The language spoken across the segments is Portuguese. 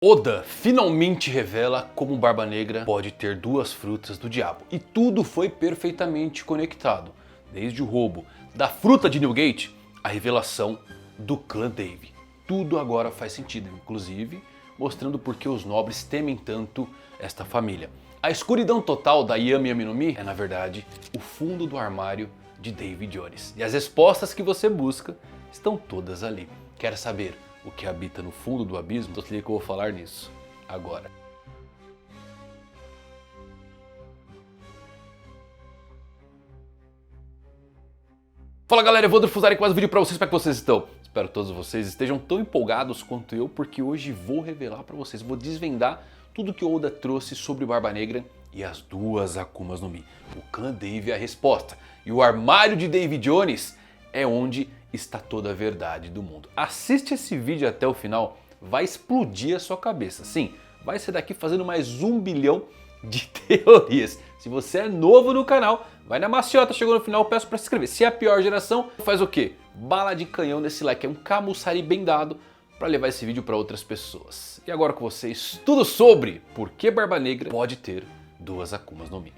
Oda finalmente revela como Barba Negra pode ter duas frutas do diabo. E tudo foi perfeitamente conectado. Desde o roubo da fruta de Newgate, a revelação do clã Dave. Tudo agora faz sentido, inclusive mostrando por que os nobres temem tanto esta família. A escuridão total da Yami Yami no Mi é, na verdade, o fundo do armário de Dave Jones. E as respostas que você busca estão todas ali. Quer saber o que habita no fundo do abismo? Então se liga que eu vou falar nisso agora. Fala galera, eu vou Fusari com mais um vídeo pra vocês, como é que vocês estão? Espero que todos vocês estejam tão empolgados quanto eu, porque hoje vou revelar pra vocês, vou desvendar tudo que Oda trouxe sobre Barba Negra e as duas Akumas no Mi. O clã Dave é a resposta, e o armário de Dave Jones é onde está toda a verdade do mundo. Assiste esse vídeo até o final, vai explodir a sua cabeça. Sim, vai ser daqui fazendo mais 1 bilhão de teorias. Se você é novo no canal, vai na maciota, chegou no final, eu peço para se inscrever. Se é a pior geração, faz o quê? Bala de canhão nesse like, é um camuçari bem dado para levar esse vídeo para outras pessoas. E agora com vocês, tudo sobre por que Barba Negra pode ter duas Akumas no Mi.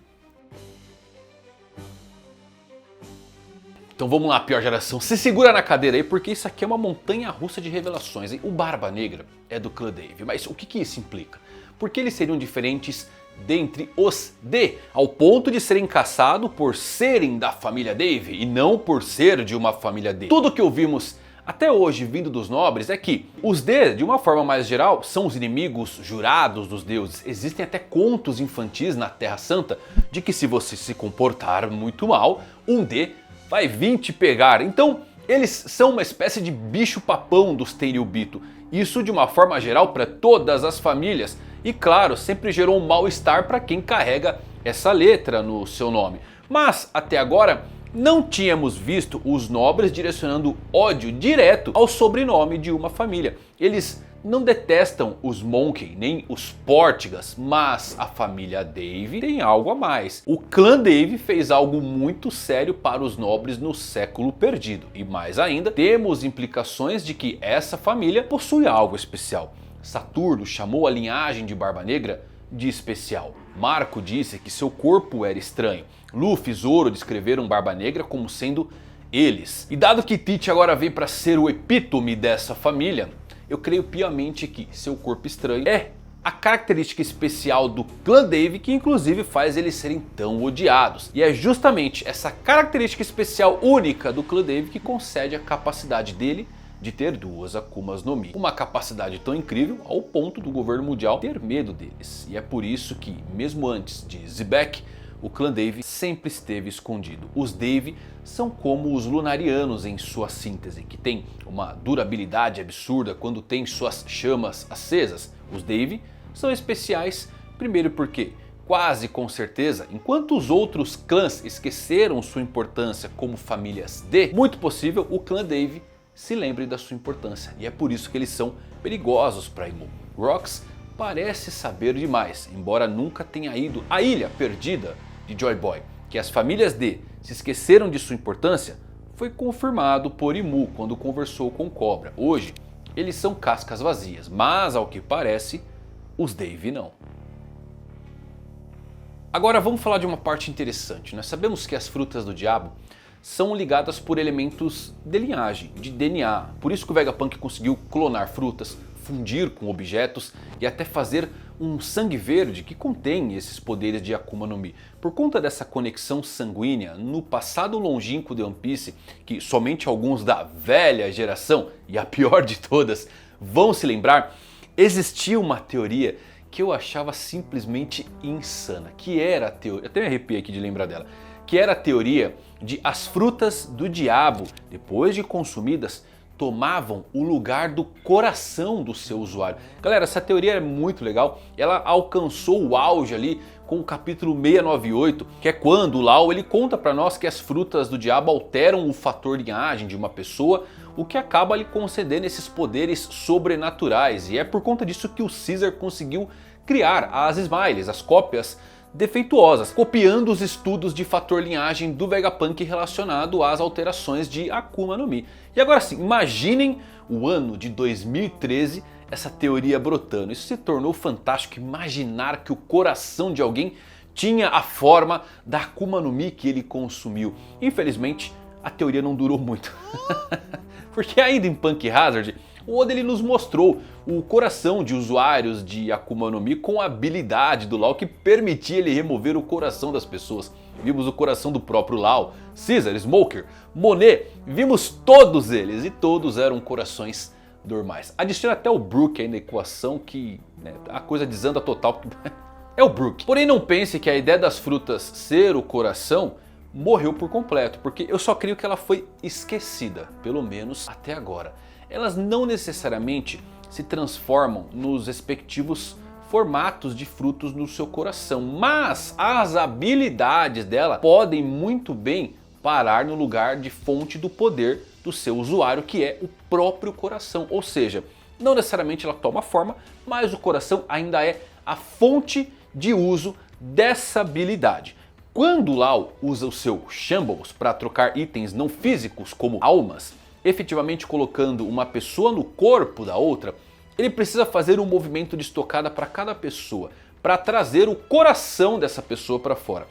Então vamos lá, pior geração, se segura na cadeira aí porque isso aqui é uma montanha russa de revelações, hein? O Barba Negra é do clã Dave, mas o que isso implica? Por que eles seriam diferentes dentre os D, ao ponto de serem caçados por serem da família Dave e não por ser de uma família D? Tudo que ouvimos até hoje vindo dos nobres é que os D, de uma forma mais geral, são os inimigos jurados dos deuses. Existem até contos infantis na Terra Santa de que se você se comportar muito mal, um D vai vir te pegar. Então eles são uma espécie de bicho papão dos Tenryubito. Isso de uma forma geral para todas as famílias. E claro, sempre gerou um mal-estar para quem carrega essa letra no seu nome. Mas até agora não tínhamos visto os nobres direcionando ódio direto ao sobrenome de uma família. Eles não detestam os Monkey nem os Portigas, mas a família Dave tem algo a mais. O clã Dave fez algo muito sério para os nobres no século perdido. E mais ainda, temos implicações de que essa família possui algo especial. Saturno chamou a linhagem de Barba Negra de especial. Marco disse que seu corpo era estranho. Luffy e Zoro descreveram Barba Negra como sendo eles. E dado que Tite agora veio para ser o epítome dessa família, eu creio piamente que seu corpo estranho é a característica especial do clã Dave que inclusive faz eles serem tão odiados. E é justamente essa característica especial única do clã Dave que concede a capacidade dele de ter duas Akumas no Mi. Uma capacidade tão incrível ao ponto do governo mundial ter medo deles. E é por isso que, mesmo antes de Xebec, o clã Dave sempre esteve escondido. Os Dave são como os Lunarianos em sua síntese, que tem uma durabilidade absurda quando tem suas chamas acesas. Os Dave são especiais, primeiro porque, quase com certeza, enquanto os outros clãs esqueceram sua importância como famílias D, muito possível o clã Dave se lembre da sua importância. E é por isso que eles são perigosos para Imu. Rocks parece saber demais, embora nunca tenha ido à ilha perdida de Joy Boy. Que as famílias D se esqueceram de sua importância foi confirmado por Imu quando conversou com Cobra. Hoje eles são cascas vazias, mas ao que parece os Dave não. Agora vamos falar de uma parte interessante. Nós sabemos que as frutas do diabo são ligadas por elementos de linhagem, de DNA. Por isso que o Vegapunk conseguiu clonar frutas, fundir com objetos e até fazer um sangue verde que contém esses poderes de Akuma no Mi. Por conta dessa conexão sanguínea, no passado longínquo de One Piece, que somente alguns da velha geração, e a pior de todas, vão se lembrar, existia uma teoria que eu achava simplesmente insana, que era a teoria, até me arrepiei aqui de lembrar dela, que era a teoria de as frutas do diabo, depois de consumidas, tomavam o lugar do coração do seu usuário. Galera, essa teoria é muito legal, ela alcançou o auge ali com o capítulo 698, que é quando o Law ele conta para nós que as frutas do diabo alteram o fator linhagem de uma pessoa, o que acaba lhe concedendo esses poderes sobrenaturais. E é por conta disso que o Caesar conseguiu criar as Smiles, as cópias defeituosas, copiando os estudos de fator linhagem do Vegapunk relacionado às alterações de Akuma no Mi. E agora sim, imaginem o ano de 2013 essa teoria brotando. Isso se tornou fantástico, imaginar que o coração de alguém tinha a forma da Akuma no Mi que ele consumiu. Infelizmente, a teoria não durou muito. Porque ainda em Punk Hazard, o Oda ele nos mostrou o coração de usuários de Akuma no Mi com a habilidade do Law que permitia ele remover o coração das pessoas. Vimos o coração do próprio Law, Caesar, Smoker, Monet, vimos todos eles e todos eram corações normais. Adiciona até o Brook aí na equação que a coisa desanda total. É o Brook. Porém não pense que a ideia das frutas ser o coração morreu por completo, porque eu só creio que ela foi esquecida, pelo menos até agora. Elas não necessariamente se transformam nos respectivos formatos de frutos no seu coração, mas as habilidades dela podem muito bem parar no lugar de fonte do poder do seu usuário, que é o próprio coração. Ou seja, não necessariamente ela toma forma, mas o coração ainda é a fonte de uso dessa habilidade. Quando o Law usa o seu Shambles para trocar itens não físicos como almas, efetivamente colocando uma pessoa no corpo da outra, ele precisa fazer um movimento de estocada para cada pessoa, para trazer o coração dessa pessoa para fora.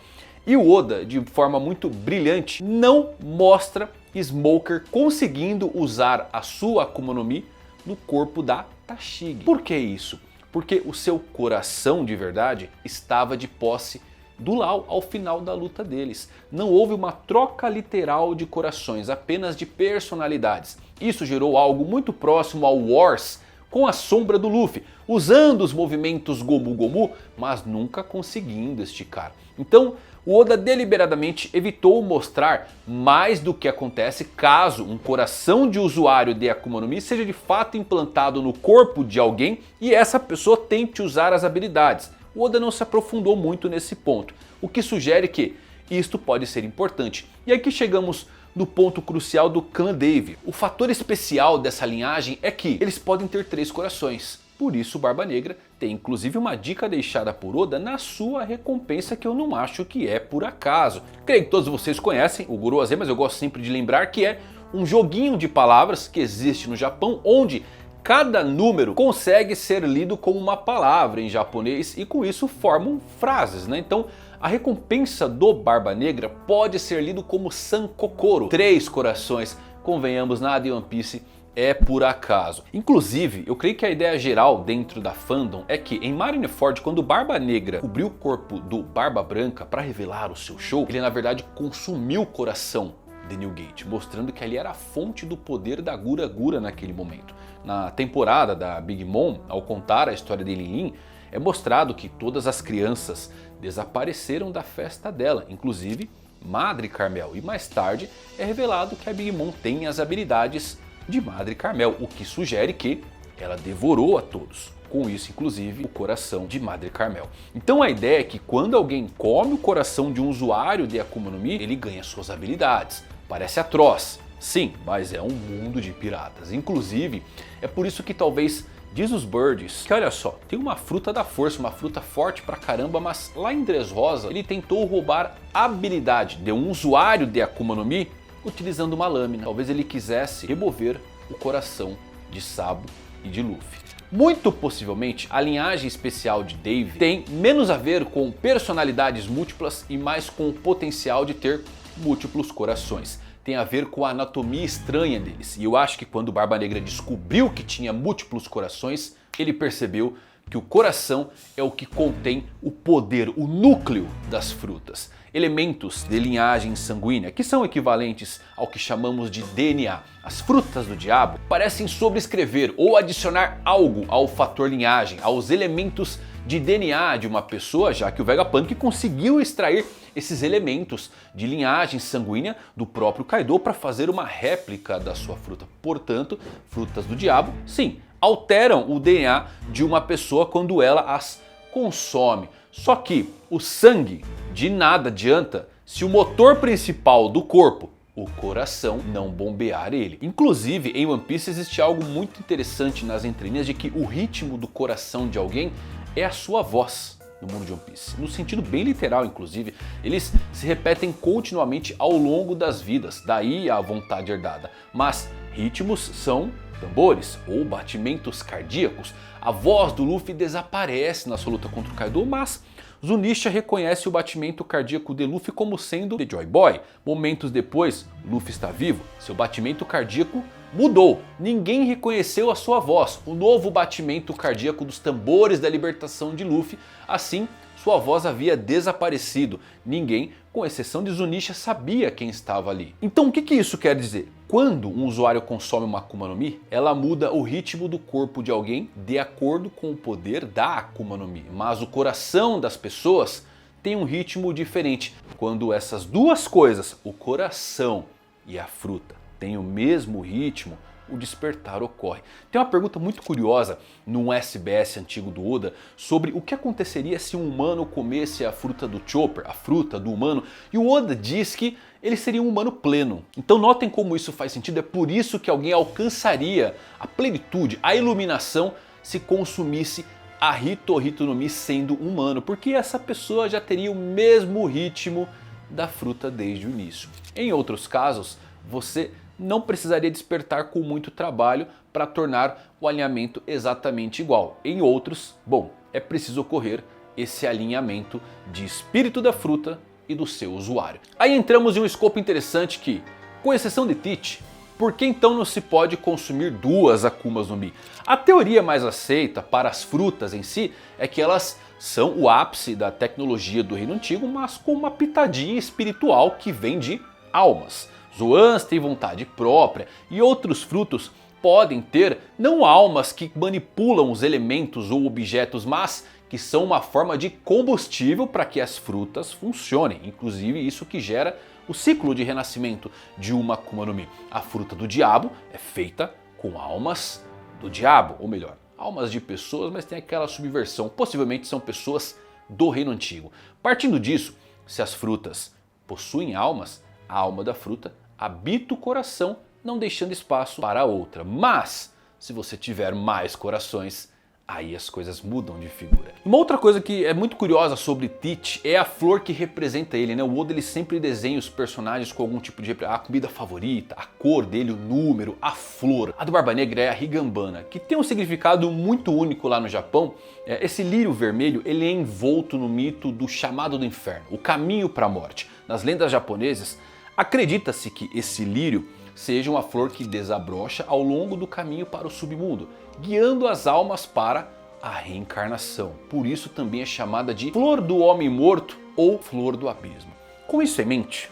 E o Oda, de forma muito brilhante, não mostra Smoker conseguindo usar a sua Akuma no Mi no corpo da Tashigi. Por que isso? Porque o seu coração de verdade estava de posse do Law ao final da luta deles. Não houve uma troca literal de corações, apenas de personalidades. Isso gerou algo muito próximo ao Wars com a sombra do Luffy, usando os movimentos Gomu Gomu, mas nunca conseguindo esticar. Então o Oda deliberadamente evitou mostrar mais do que acontece caso um coração de usuário de Akuma no Mi seja de fato implantado no corpo de alguém e essa pessoa tente usar as habilidades. O Oda não se aprofundou muito nesse ponto, o que sugere que isto pode ser importante. E aqui chegamos no ponto crucial do clã Dave. O fator especial dessa linhagem é que eles podem ter 3 corações. Por isso o Barba Negra tem inclusive uma dica deixada por Oda na sua recompensa que eu não acho que é por acaso. Creio que todos vocês conhecem o Goroaze, mas eu gosto sempre de lembrar que é um joguinho de palavras que existe no Japão, onde cada número consegue ser lido como uma palavra em japonês e com isso formam frases, Então a recompensa do Barba Negra pode ser lido como Sankokoro, 3 corações. Convenhamos, nada em One Piece é por acaso. Inclusive, eu creio que a ideia geral dentro da fandom é que em Marineford, quando o Barba Negra cobriu o corpo do Barba Branca para revelar o seu show, ele na verdade consumiu o coração de Newgate, mostrando que ali era a fonte do poder da Gura Gura naquele momento. Na temporada da Big Mom, ao contar a história de Lin Lin, é mostrado que todas as crianças desapareceram da festa dela, inclusive Madre Carmel. E mais tarde é revelado que a Big Mom tem as habilidades de Madre Carmel, o que sugere que ela devorou a todos. Com isso, inclusive, o coração de Madre Carmel. Então a ideia é que quando alguém come o coração de um usuário de Akuma no Mi, ele ganha suas habilidades. Parece atroz, sim, mas é um mundo de piratas. Inclusive, é por isso que talvez diz os Birds que olha só, tem uma fruta da força, uma fruta forte pra caramba, mas lá em Dressrosa ele tentou roubar a habilidade de um usuário de Akuma no Mi utilizando uma lâmina. Talvez ele quisesse remover o coração de Sabo e de Luffy. Muito possivelmente a linhagem especial de Dave tem menos a ver com personalidades múltiplas e mais com o potencial de ter múltiplos corações. Tem a ver com a anatomia estranha deles. E eu acho que quando o Barba Negra descobriu que tinha múltiplos corações, ele percebeu que o coração é o que contém o poder, o núcleo das frutas. Elementos de linhagem sanguínea, que são equivalentes ao que chamamos de DNA. As frutas do diabo parecem sobrescrever ou adicionar algo ao fator linhagem, aos elementos de DNA de uma pessoa, já que o Vegapunk conseguiu extrair esses elementos de linhagem sanguínea do próprio Kaido para fazer uma réplica da sua fruta. Portanto, frutas do diabo, sim, alteram o DNA de uma pessoa quando ela as consome. Só que o sangue de nada adianta se o motor principal do corpo, o coração, não bombear ele. Inclusive em One Piece existe algo muito interessante nas entrelinhas de que o ritmo do coração de alguém é a sua voz no mundo de One Piece. No sentido bem literal, inclusive, eles se repetem continuamente ao longo das vidas, daí a vontade herdada. Mas ritmos são tambores ou batimentos cardíacos, a voz do Luffy desaparece na sua luta contra o Kaido, mas Zunisha reconhece o batimento cardíaco de Luffy como sendo The Joy Boy. Momentos depois, Luffy está vivo, seu batimento cardíaco mudou, ninguém reconheceu a sua voz, o novo batimento cardíaco dos tambores da libertação de Luffy, assim sua voz havia desaparecido, ninguém, com exceção de Zunisha, sabia quem estava ali. Então o que isso quer dizer? Quando um usuário consome uma Akuma no Mi, ela muda o ritmo do corpo de alguém de acordo com o poder da Akuma no Mi, mas o coração das pessoas tem um ritmo diferente. Quando essas duas coisas, o coração e a fruta, têm o mesmo ritmo, o despertar ocorre. Tem uma pergunta muito curiosa num SBS antigo do Oda sobre o que aconteceria se um humano comesse a fruta do Chopper, a fruta do humano, e o Oda diz que ele seria um humano pleno. Então notem como isso faz sentido, é por isso que alguém alcançaria a plenitude, a iluminação se consumisse a Hito no Mi sendo humano, porque essa pessoa já teria o mesmo ritmo da fruta desde o início. Em outros casos, você não precisaria despertar com muito trabalho para tornar o alinhamento exatamente igual. Em outros, bom, é preciso ocorrer esse alinhamento de espírito da fruta e do seu usuário. Aí entramos em um escopo interessante que, com exceção de Teach, por que então não se pode consumir duas Akumas no Mi? A teoria mais aceita para as frutas em si é que elas são o ápice da tecnologia do Reino Antigo, mas com uma pitadinha espiritual que vem de almas. Zoans têm vontade própria e outros frutos podem ter não almas que manipulam os elementos ou objetos, mas que são uma forma de combustível para que as frutas funcionem. Inclusive isso que gera o ciclo de renascimento de uma Akuma no Mi. A fruta do diabo é feita com almas do diabo, ou melhor, almas de pessoas, mas tem aquela subversão. Possivelmente são pessoas do Reino Antigo. Partindo disso, se as frutas possuem almas, a alma da fruta habita o coração, não deixando espaço para a outra. Mas, se você tiver mais corações, aí as coisas mudam de figura. Uma outra coisa que é muito curiosa sobre Teach é a flor que representa ele, né? O Oda ele sempre desenha os personagens com algum tipo de a comida favorita, a cor dele, o número, a flor. A do Barba Negra é a Higambana, que tem um significado muito único lá no Japão. Esse lírio vermelho ele é envolto no mito do chamado do inferno, o caminho para a morte. Nas lendas japonesas, acredita-se que esse lírio seja uma flor que desabrocha ao longo do caminho para o submundo, guiando as almas para a reencarnação. Por isso também é chamada de Flor do Homem Morto ou Flor do Abismo. Com isso em mente,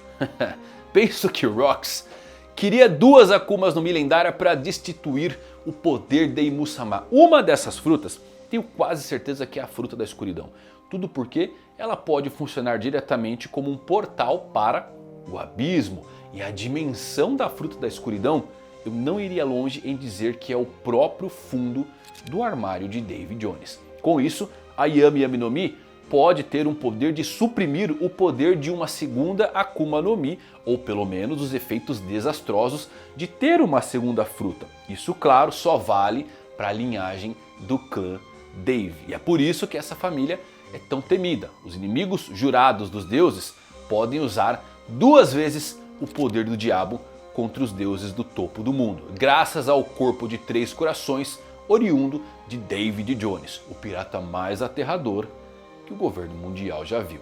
penso que Rox queria duas Akumas no Mi lendária para destituir o poder de Imusama. Uma dessas frutas, tenho quase certeza que é a fruta da escuridão. Tudo porque ela pode funcionar diretamente como um portal para o abismo. E a dimensão da fruta da escuridão, eu não iria longe em dizer que é o próprio fundo do armário de Davy Jones. Com isso, a Yami Yami no Mi pode ter um poder de suprimir o poder de uma segunda Akuma no Mi, ou pelo menos os efeitos desastrosos de ter uma segunda fruta. Isso, claro, só vale para a linhagem do clã Davy. E é por isso que essa família é tão temida. Os inimigos jurados dos deuses podem usar duas vezes o poder do diabo contra os deuses do topo do mundo, graças ao corpo de 3 corações oriundo de Davy Jones, o pirata mais aterrador que o governo mundial já viu.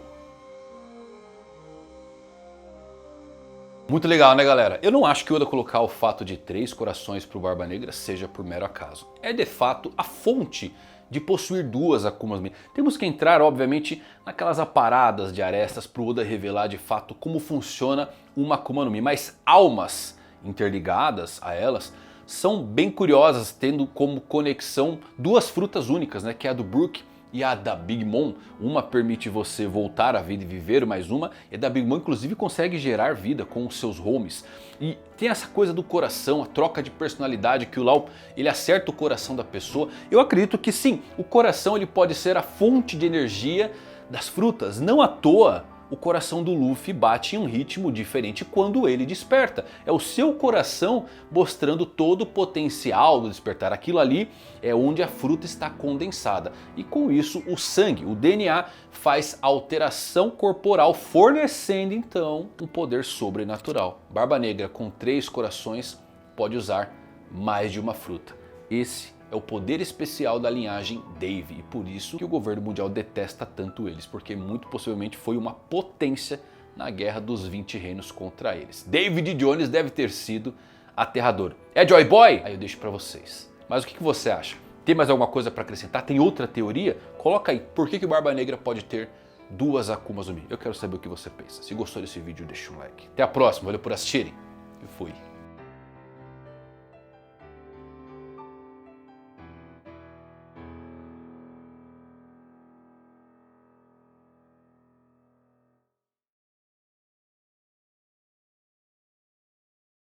Muito legal, né, galera? Eu não acho que o Oda colocar o fato de 3 corações para o Barba Negra seja por mero acaso. É de fato a fonte de possuir duas Akumas no Mi. Temos que entrar, obviamente, naquelas aparadas de arestas para o Oda revelar de fato como funciona uma Akuma no Mi. Mas almas interligadas a elas são bem curiosas, tendo como conexão duas frutas únicas, né, que é a do Brook e a da Big Mom. Uma permite você voltar à vida e viver, mas uma é da Big Mom, inclusive consegue gerar vida com os seus homes. E tem essa coisa do coração, a troca de personalidade, que o Law ele acerta o coração da pessoa. Eu acredito que sim, o coração ele pode ser a fonte de energia das frutas. Não à toa o coração do Luffy bate em um ritmo diferente quando ele desperta. É o seu coração mostrando todo o potencial do despertar. Aquilo ali é onde a fruta está condensada. E com isso o sangue, o DNA, faz alteração corporal, fornecendo então um poder sobrenatural. Barba Negra com 3 corações pode usar mais de uma fruta. Esse é o poder especial da linhagem Dave e por isso que o governo mundial detesta tanto eles, porque muito possivelmente foi uma potência na guerra dos 20 reinos contra eles. David Jones deve ter sido aterrador. É Joy Boy? Aí eu deixo pra vocês. Mas o que você acha? Tem mais alguma coisa pra acrescentar? Tem outra teoria? Coloca aí, por que o Barba Negra pode ter duas Akumas no Mi? Eu quero saber o que você pensa. Se gostou desse vídeo, deixa um like. Até a próxima, valeu por assistirem. Eu fui.